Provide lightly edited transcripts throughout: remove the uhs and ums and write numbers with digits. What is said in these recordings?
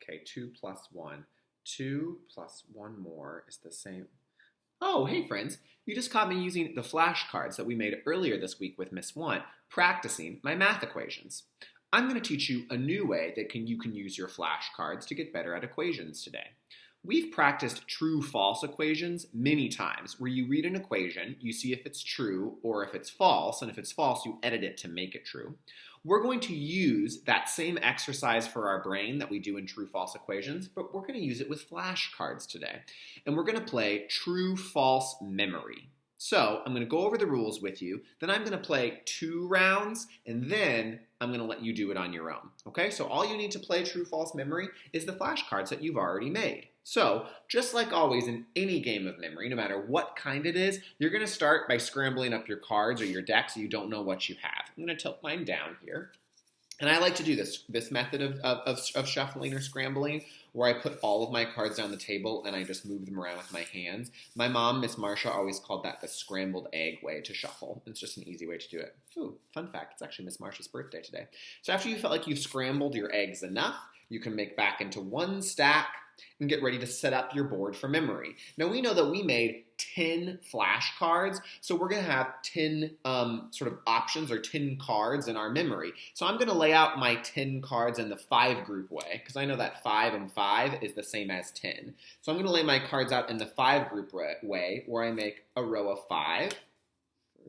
Okay, 2 plus 1. 2 plus 1 more is the same. Oh, hey friends, you just caught me using the flashcards that we made earlier this week with Miss Want, practicing my math equations. I'm going to teach you a new way that you can use your flashcards to get better at equations today. We've practiced true-false equations many times, where you read an equation, you see if it's true or if it's false, and if it's false, you edit it to make it true. We're going to use that same exercise for our brain that we do in true-false equations, but we're going to use it with flashcards today. And we're going to play true-false memory. So I'm going to go over the rules with you, then I'm going to play 2 rounds, and then I'm going to let you do it on your own. Okay, so all you need to play true-false memory is the flashcards that you've already made. So, just like always in any game of memory, no matter what kind it is, you're going to start by scrambling up your cards or your deck so you don't know what you have. I'm going to tilt mine down here. And I like to do this method of shuffling or scrambling, where I put all of my cards down the table and I just move them around with my hands. My mom, Miss Marcia, always called that the scrambled egg way to shuffle. It's just an easy way to do it. Ooh, fun fact, it's actually Miss Marcia's birthday today. So after you felt like you've scrambled your eggs enough, you can make back into one stack and get ready to set up your board for memory. Now we know that we made 10 flashcards, so we're going to have 10 sort of options or 10 cards in our memory. So I'm going to lay out my 10 cards in the 5 group way, because I know that 5 and 5 is the same as 10. So I'm going to lay my cards out in the 5 group way, where I make a row of 5,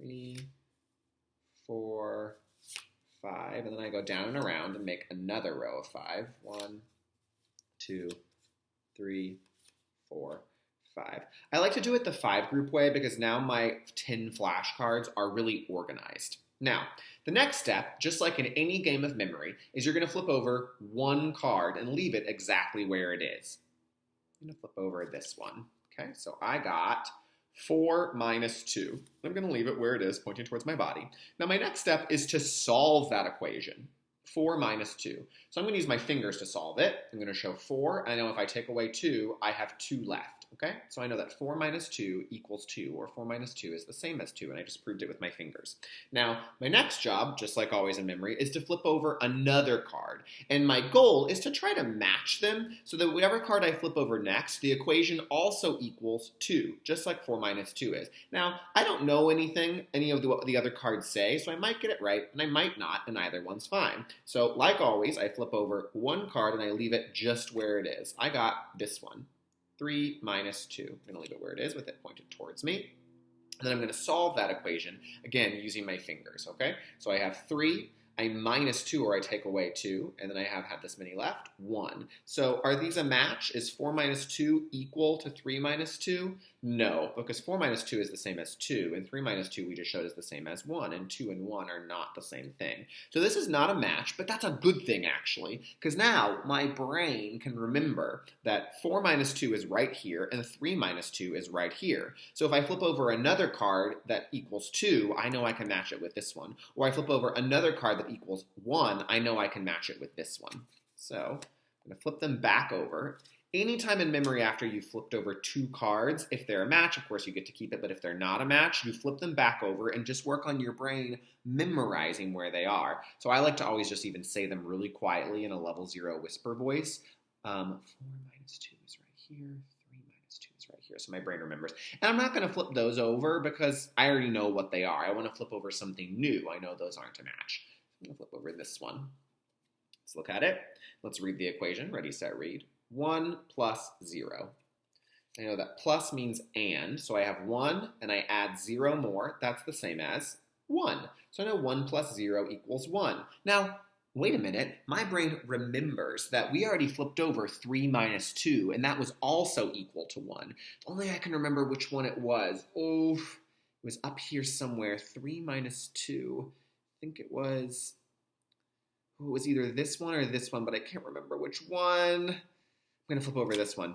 3, 4, 5, and then I go down and around and make another row of 5, 1, 2, 3, 4, 5. I like to do it the 5 group way because now my 10 flashcards are really organized. Now, the next step, just like in any game of memory, is you're going to flip over one card and leave it exactly where it is. I'm going to flip over this one. Okay, so I got 4 minus 2. I'm going to leave it where it is, pointing towards my body. Now, my next step is to solve that equation. 4 minus 2. So I'm going to use my fingers to solve it. I'm going to show 4. I know if I take away 2, I have 2 left. Okay? So I know that 4 minus 2 equals 2, or 4 minus 2 is the same as 2, and I just proved it with my fingers. Now, my next job, just like always in memory, is to flip over another card. And my goal is to try to match them so that whatever card I flip over next, the equation also equals 2, just like 4 minus 2 is. Now, I don't know any of what the other cards say, so I might get it right, and I might not, and either one's fine. So, like always, I flip over one card and I leave it just where it is. I got this one, 3 minus 2. I'm going to leave it where it is with it pointed towards me. And then I'm going to solve that equation, again, using my fingers, okay? So I have 3, I minus 2, or I take away 2, and then I have this many left, 1. So are these a match? Is 4 minus 2 equal to 3 minus 2? No, because 4 minus 2 is the same as 2, and 3 minus 2 we just showed is the same as 1, and 2 and 1 are not the same thing. So this is not a match, but that's a good thing, actually, because now my brain can remember that 4 minus 2 is right here, and 3 minus 2 is right here. So if I flip over another card that equals 2, I know I can match it with this one. Or I flip over another card that equals 1, I know I can match it with this one. So I'm going to flip them back over. Anytime in memory after you've flipped over 2 cards, if they're a match, of course you get to keep it, but if they're not a match, you flip them back over and just work on your brain memorizing where they are. So I like to always just even say them really quietly in a level 0 whisper voice. 4 minus 2 is right here. 3 minus 2 is right here. So my brain remembers. And I'm not going to flip those over because I already know what they are. I want to flip over something new. I know those aren't a match. I'm going to flip over this one. Let's look at it. Let's read the equation. Ready, set, read. 1 plus 0. I know that plus means and, so I have 1 and I add 0 more. That's the same as 1. So I know 1 plus 0 equals 1. Now, wait a minute. My brain remembers that we already flipped over 3 minus 2, and that was also equal to 1. If only I can remember which one it was. Oh, it was up here somewhere. 3 minus 2. I think it was either this one or this one, but I can't remember which one. I'm going to flip over this one.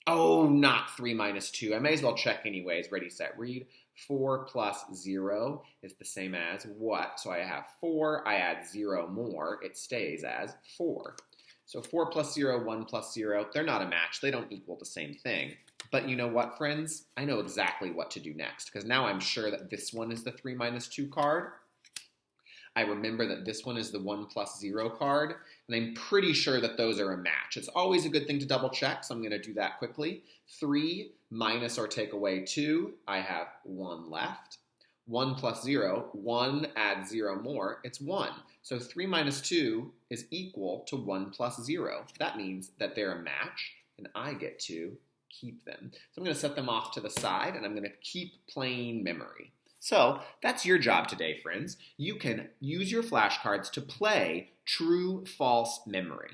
Oh, not 3 minus 2. I may as well check anyways. Ready, set, read. 4 plus 0 is the same as what? So I have 4. I add 0 more. It stays as 4. So 4 plus 0, 1 plus 0, they're not a match. They don't equal the same thing. But you know what, friends? I know exactly what to do next, because now I'm sure that this one is the 3 minus 2 card. I remember that this one is the 1 plus 0 card. and I'm pretty sure that those are a match. It's always a good thing to double check, so I'm going to do that quickly. 3 minus or take away 2, I have 1 left. 1 plus 0, 1 add 0 more, it's 1. So 3 minus 2 is equal to 1 plus 0. That means that they're a match, and I get to keep them. So I'm going to set them off to the side, and I'm going to keep playing memory. So that's your job today, friends. You can use your flashcards to play true-false memory.